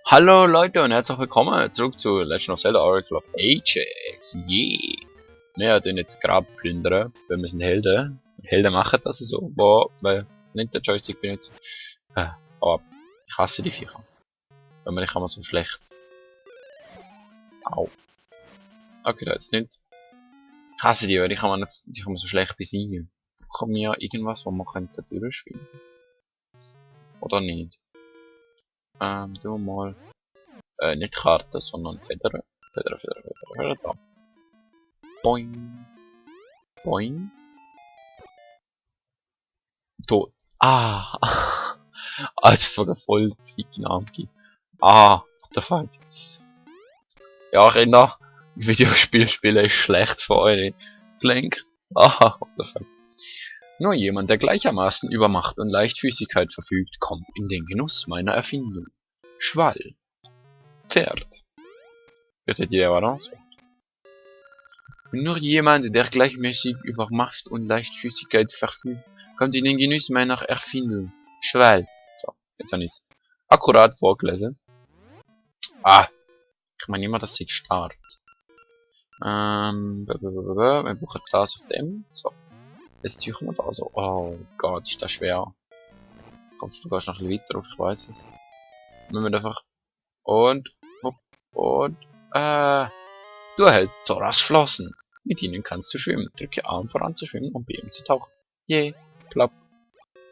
Hallo Leute und herzlich willkommen zurück zu Legend of Zelda Oracle of Ages. Yeah. Wir tun jetzt Grab plündern, weil wir sind Helden. Helden machen das so, weil nicht der Joystick benutzt. Aber ich hasse die Viecher. Weil man die kann man so schlecht. Au. Okay, da jetzt nicht. Ich hasse die, weil die kann man so schlecht besiegen. Brauchen wir irgendwas, wo man könnte durchschwimmen? Oder nicht? Tun wir mal. Nicht Karte, sondern Federn. Federn, da. Boing. Boing. Tot. Ah. Ah, das war voll Signal. Ah, what the fuck. Ja, Kinder. Videospiel spielen ist schlecht für eure Gelenk. Ah, what the fuck. Nur jemand, der gleichermaßen über Macht und Leichtfüßigkeit verfügt, kommt in den Genuss meiner Erfindung. Schwall. Pferd. Bitte die Balance. Nur jemand, der gleichmäßig über Macht und Leichtfüßigkeit verfügt, kommt in den Genuss meiner Erfindung. Schwall. So, jetzt habe ich es akkurat vorgelesen. Ah, ich meine immer, dass ich start. Wir brauchen das auf dem. So, jetzt suchen wir da so. Oh Gott, ist das schwer. Kommst du gehst noch ein bisschen weiter auf, ich weiß es. Müssen wir einfach. Und, du erhältst Zoras Flossen. Mit ihnen kannst du schwimmen. Drücke A, um voranzuschwimmen und B, um zu tauchen. Je, klapp.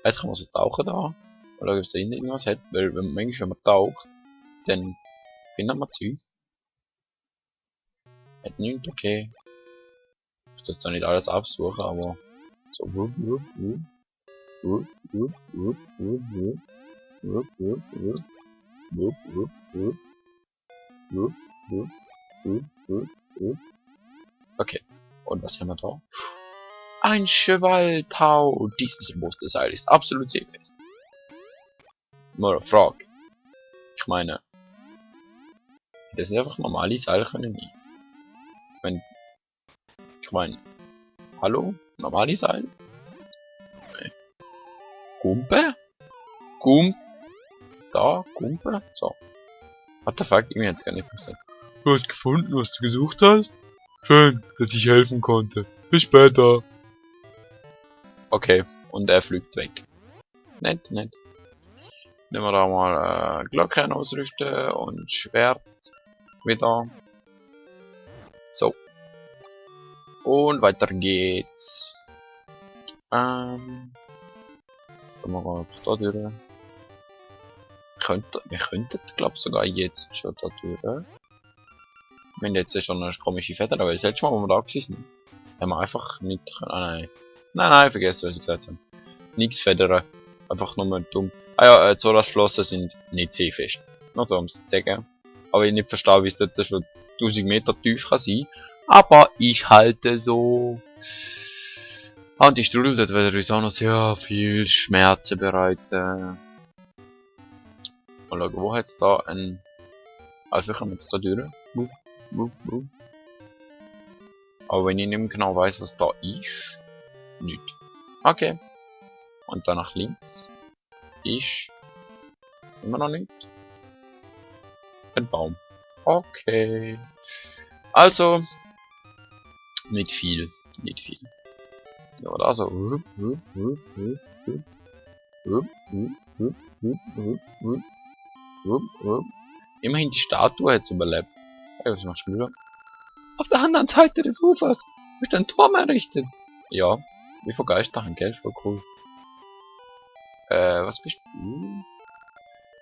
Jetzt kann man so tauchen da. Oder ob es da hinten irgendwas hat. Weil manchmal, wenn man taucht, dann findet man Zeug. Hat nichts, okay. Ich muss zwar nicht alles absuchen, aber so. Okay. Und was haben wir da? Ein Chevaltau. Dieses robuste Seil ist absolut seefest. Mal eine Frage. Ich meine, das sind einfach normale Seile können nie. Ich meine, hallo? Normale Seil? Okay. Gumpe? Da, Gumpe? So. What the fuck? Ich bin jetzt gar nicht mehr. Du hast gefunden, was du gesucht hast? Schön, dass ich helfen konnte. Bis später. Okay, und er fliegt weg. Nett. Nehmen wir da mal Glocken ausrüsten und Schwert wieder. So. Und weiter geht's. Gehen wir mal da durch. Wir könnten, glaube ich, sogar jetzt schon da durch. Wir haben jetzt schon eine komische Feder, weil das letzte Mal, wo wir da sind, haben wir einfach nicht können. Ah, nein, vergessen, was ich gesagt habe. Nichts federn. Einfach nur dumm. Ah ja, Zoras Flossen sind nicht seefest. Nur so, um es zu sagen. Aber ich nicht verstehe, wie es dort schon 1000 Meter tief kann sein. Aber ich halte so. Ah, und die Strudel dort werden uns auch noch sehr viel Schmerzen bereiten. Mal schauen, wo hat es da ein. Also, kommen wir jetzt da durch. Aber wenn ich nicht mehr genau weiß, was da ist. Nicht. Okay. Und dann nach links. Ist. Immer noch nicht. Ein Baum. Okay. Also. Nicht viel. Ja, da so. Immerhin die Statue hat überlebt. Hey, was machst du wieder? Auf der anderen Seite des Ufers ist ein Turm errichtet. Ja, wie vor Geisterhand, gell? Voll cool. Was bist du?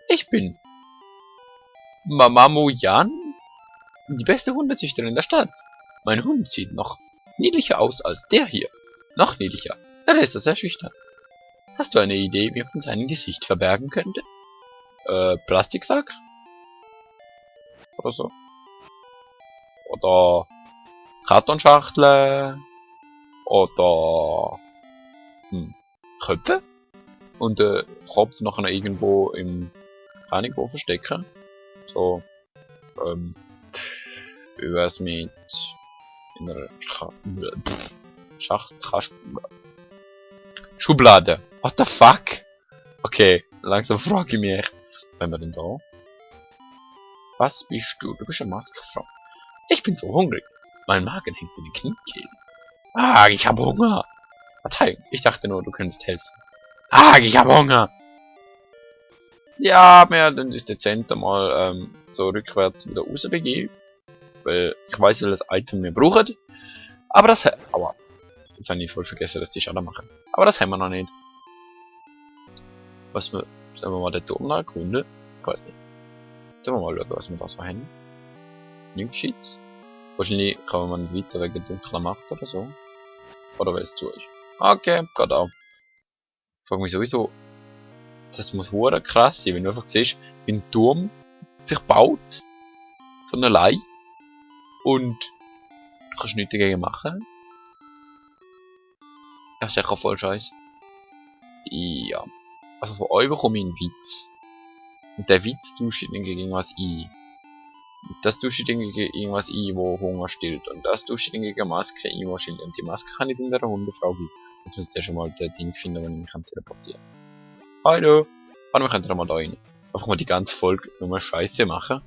Ich bin Mamamoo Yan, die beste Hundezüchterin der Stadt. Mein Hund sieht noch niedlicher aus als der hier. Noch niedlicher. Der ist sehr schüchtern. Hast du eine Idee, wie man sein Gesicht verbergen könnte? Plastiksack? Oder so. Oder Kartonschachtel. Oder Köpfe. Und Kopf nachher irgendwo im Wo verstecken. So. Wie wär's mit in einer Schublade. What the fuck? Okay, langsam frage ich mich echt. Wenn wir denn da? Was bist du? Du bist eine Maskenfrau. Ich bin so hungrig. Mein Magen hängt in den Kniekehlen. Ah, ich habe Hunger. Verzeihung, ich dachte nur, du könntest helfen. Ah, ich habe Hunger. Ja, mir dann ist dezent mal so rückwärts wieder rausbegeben. Weil ich weiß, welches Item wir brauchen. Aber das... Aua. Jetzt habe ich voll vergessen, dass die Schaden machen. Aber das haben wir noch nicht. Was wir... Sollen wir mal den Turm erkunden? Ich weiß nicht. Sollen wir mal schauen, was wir da so haben. Nichts Gescheites. Wahrscheinlich kann man nicht weiter wegen dunkler Macht oder so. Oder weil es zu ist. Okay, geht auch. Ich frage mich sowieso... Das muss hure krass sein, wenn du einfach siehst, wie ein Turm sich baut. Von allein. Und... Du kannst nichts dagegen machen. Ja, sicher voll scheiße. Ja. Also von euch bekomme ich einen Witz. Und der Witz tauscht dann gegen irgendwas ein. Und das tauscht dann gegen irgendwas ein, wo Hunger stillt. Und das tauscht dann gegen eine Maske ein, wo stillt. Und die Maske kann ich in der Hundefrau geben. Jetzt müsst ihr schon mal das Ding finden, wo ich mich teleportieren kann. Hallo! Hallo, wir können da mal da rein. Einfach mal die ganze Folge nur Scheiße machen.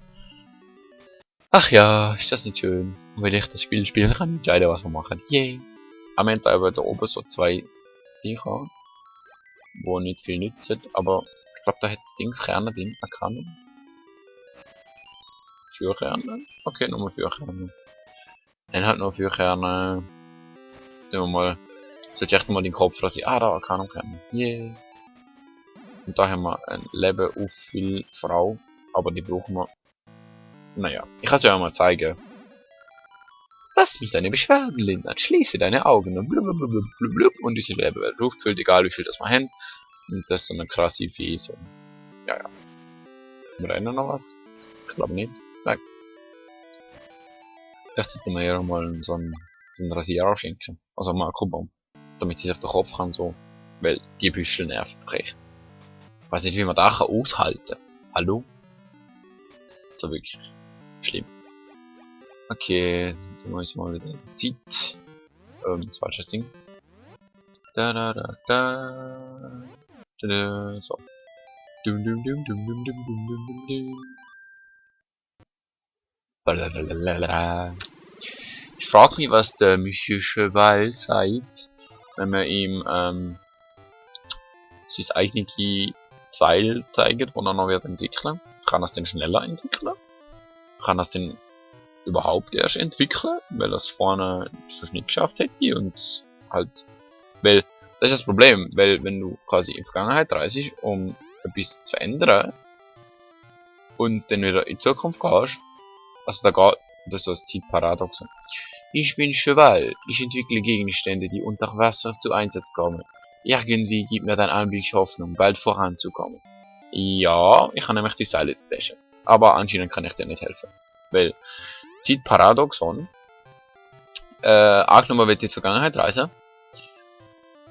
Ach ja, ist das nicht schön. Und wenn ich das Spiel spiele, kann ich entscheiden, was wir machen. Yay! Am Ende aber da oben so zwei Dinger, wo nicht viel nützen, aber ich glaube, da hat das Dingskerne drin erkannt. Feuerkerne? Okay, nur Feuerkerne. Dann halt noch Feuerkerne. Nehmen wir mal. Sollte ich echt mal den Kopf lassen. Ah, da kann ich Kerne. Yeah. Und da haben wir ein Leben auf viel Frau. Aber die brauchen wir. Naja, ich kann es ja mal zeigen. Lass mich deine Beschwerden lindern. Schließe deine Augen und blub, blub, blub, blub, blub, und diese Leben wird luftfüllt, egal wie viel das wir haben. Und das ist so eine krasse Vieh. So. Ja, ja. Haben wir da noch was? Ich glaube nicht. Nein. Vielleicht sollten wir ihr mal so einen Rasierer schenken. Also mal Makrobaum. Damit sie sich den Kopf kann so. Weil die Büschel nervt recht. Ich weiß nicht, wie man da kann aushalten kann. Hallo? So wirklich. Schlimm. Okay, dann mache ich mal wieder die Zeit. Falsches Ding. Da da da da. Da, da. So. Dum dum dum dum dum dum dum dum dum. Blablabla. Ich frage mich, was der Monsieur Cheval sagt, wenn man ihm sein eigenes Seil zeigt, das er noch wird entwickeln. Kann er es denn schneller entwickeln? Kann er es denn überhaupt erst entwickeln, weil er es vorne schon nicht geschafft hätte und halt, weil das ist das Problem, weil wenn du quasi in die Vergangenheit reist, um etwas zu verändern und dann wieder in die Zukunft gehst, also da geht, das ist so das Zeitparadoxon. Ich bin Cheval, ich entwickle Gegenstände, die unter Wasser zu Einsatz kommen. Irgendwie gibt mir dein Anblick Hoffnung, bald voranzukommen. Ja, ich kann nämlich die Seile testen, aber anscheinend kann ich dir nicht helfen, weil Zeitparadoxon, angenommen, man will in die Vergangenheit reisen,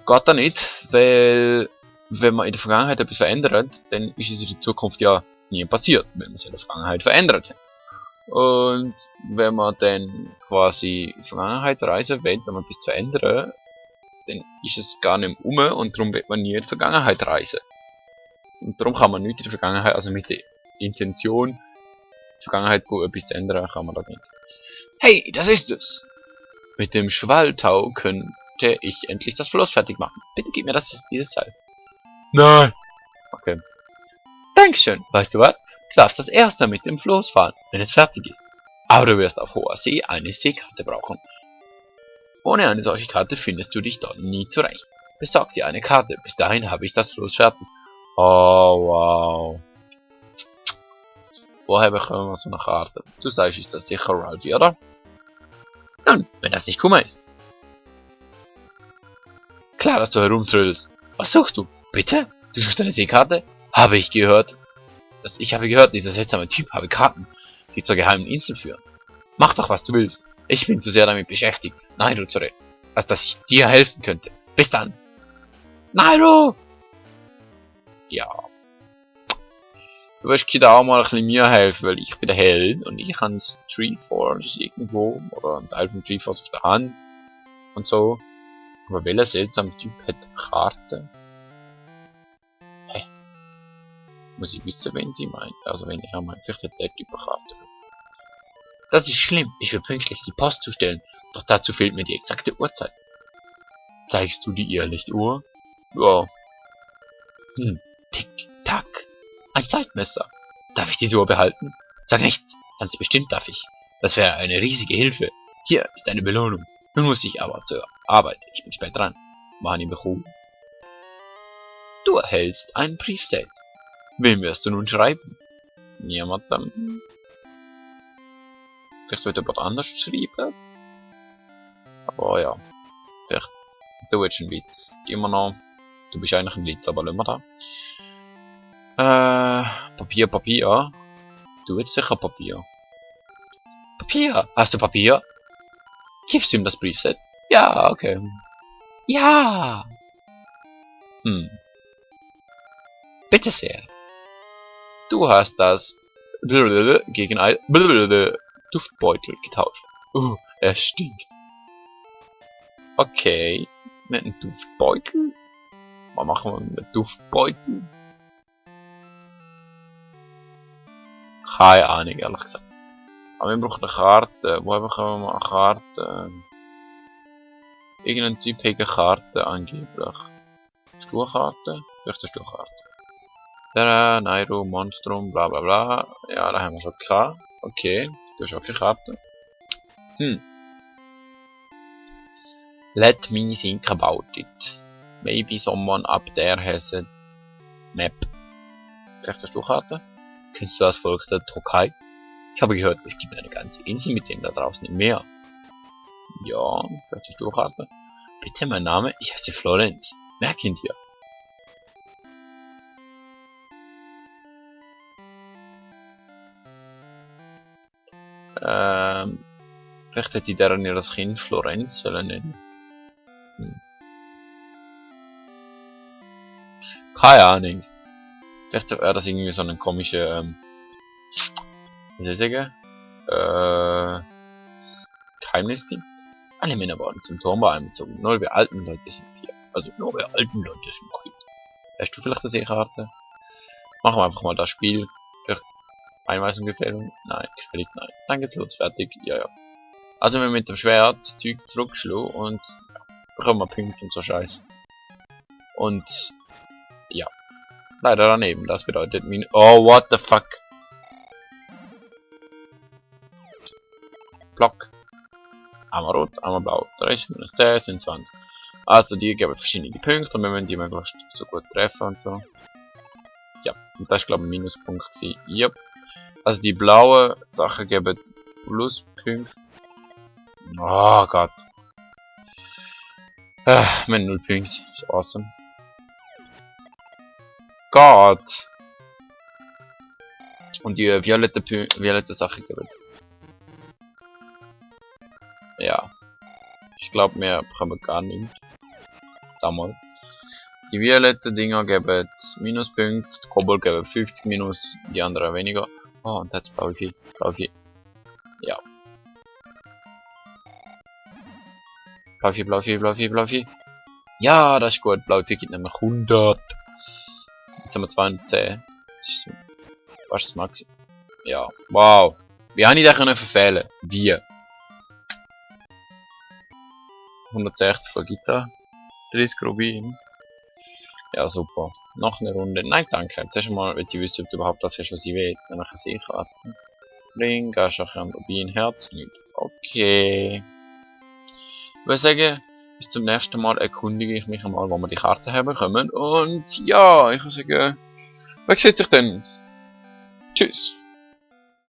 geht da nicht, weil wenn man in der Vergangenheit etwas verändert, dann ist es in der Zukunft ja nie passiert, wenn man es in der Vergangenheit verändert hat. Und wenn man dann quasi in die Vergangenheit reisen will, um etwas zu verändern, dann ist es gar nicht mehr und darum wird man nie in die Vergangenheit reisen. Und darum kann man nicht in der Vergangenheit, also mit der Intention, die Vergangenheit gut etwas zu ändern, kann man das nicht. Hey, das ist es! Mit dem Schwalltau könnte ich endlich das Floß fertig machen. Bitte gib mir dieses Seil. Nein! Okay. Dankeschön, weißt du was? Du darfst das erste mit dem Floß fahren, wenn es fertig ist. Aber du wirst auf hoher See eine Seekarte brauchen. Ohne eine solche Karte findest du dich dort nie zurecht. Besorg dir eine Karte, bis dahin habe ich das Floß fertig. Oh, wow. Woher bekommen wir so eine Karte? Du sagst, ist das sicher Ralphie, oder? Nun, wenn das nicht Kummer ist. Klar, dass du herumtrödelst. Was suchst du? Bitte? Du suchst eine Seekarte? Habe ich gehört. Ich habe gehört, dieser seltsame Typ habe Karten, die zur geheimen Insel führen. Mach doch, was du willst. Ich bin zu sehr damit beschäftigt, Nairo zu retten, als dass ich dir helfen könnte. Bis dann. Nairo! Ja. Du wirst dir auch mal ein bisschen mir helfen, weil ich bin der Held und ich habe das Treeforce irgendwo, oder ein Teil vom Treeforce auf der Hand und so. Aber welcher seltsame Typ hat Karte? Hä? muss ich wissen, wen sie meint. Also wenn er meint, vielleicht hat der Typ eine Karte. Das ist schlimm. Ich will pünktlich die Post zustellen. Doch dazu fehlt mir die exakte Uhrzeit. Zeigst du die Irrlichtuhr? Ja. Tick, tack. Ein Zeitmesser. Darf ich diese Uhr behalten? Sag nichts. Ganz bestimmt darf ich. Das wäre eine riesige Hilfe. Hier ist eine Belohnung. Nun muss ich aber zur Arbeit. Ich bin spät dran. Mach ihn beruhigen. Du erhältst ein Briefset. Wem wirst du nun schreiben? Niemandem. Vielleicht wird jemand anders schreiben. Aber ja. Vielleicht. Du willst einen Witz. Immer noch. Du bist eigentlich ein Witz, aber lassen wir da. Papier. Du willst sicher Papier. Papier! Hast du Papier? Gibst du ihm das Briefset? Ja, okay. Ja! Bitte sehr. Du hast das gegen ein Duftbeutel getauscht. Er stinkt. Okay. Mit einem Duftbeutel? Was machen wir mit einem Duftbeutel? Keine Ahnung, ehrlich gesagt. Aber wir brauchen eine Karte. Wo bekommen wir eine Karte? Irgendein Typ hat eine Karte angeblich. Stuhlkarte? Vielleicht eine Stuhlkarte. Der Nairo, Monstrum, bla bla bla. Ja, da haben wir schon gehabt. Okay, du hast auch keine Karte. Let me think about it. Maybe someone up there has a map. Vielleicht eine Stuhlkarte? Kennst du das Volk der Türkei? Ich habe gehört, es gibt eine ganze Insel mit denen da draußen im Meer. Ja, vielleicht eine Stuhlkarte. Bitte, mein Name? Ich heiße Florenz. Merk ihn dir. Vielleicht hätte ich deren ihr das Kind Florenz sollen nennen. Keine Ahnung. Vielleicht wäre das irgendwie so ein komischer, wie soll ich sagen? Geheimnisdienst. Alle Männer wurden zum Turmbau einbezogen. Nur wir alten Leute sind hier. Also nur wir alten Leute sind noch hier. Hast du vielleicht eine Seekarte? Machen wir einfach mal das Spiel. Vielleicht Einweisung, Gefällung? Nein, gefällig nein. Dann geht's los, fertig. Ja. Also wenn wir mit dem Schwert das Zeug zurückschlagen und bekommen wir Punkte und so Scheiß. Und ja. Leider daneben, das bedeutet oh, what the fuck? Block. Einmal rot, einmal blau. 30 minus 10 sind 20. Also die geben verschiedene Punkte und wir müssen die möglichst so gut treffen und so. Ja, und das ist glaube ich ein Minuspunkt gewesen. Yep. Also die blauen Sachen geben Pluspunkte. Oh Gott. Wir haben 0 Punkte. Ist awesome. Gott! Und die violette Sache geben. Ja. Ich glaube, wir bekommen gar nichts. Damals. Die violette Dinger geben Minuspunkte, die Kobold geben 50 Minus, die anderen weniger. Oh, und jetzt blaue Vieh. Ja. Blaue Vieh. Ja, das ist gut. Blaue Vieh gibt nämlich 100. Jetzt haben wir 210. Das ist fast das Maximum. Ja. Wow. Wie habe ich das können verfehlen? Wie? 160 von Gitarre. 30 Rubin. Ja, super. Noch eine Runde. Nein, danke. Zuerst einmal will ich wissen, ob du überhaupt das hast, was ich will. Dann kann ich Karte. Ring, Gaschachen, Rubin, Herz, nicht. Okay. Ich würde sagen, bis zum nächsten Mal erkundige ich mich einmal, wo wir die Karte herbekommen. Und ja, ich würde sagen, wer sieht sich denn? Tschüss.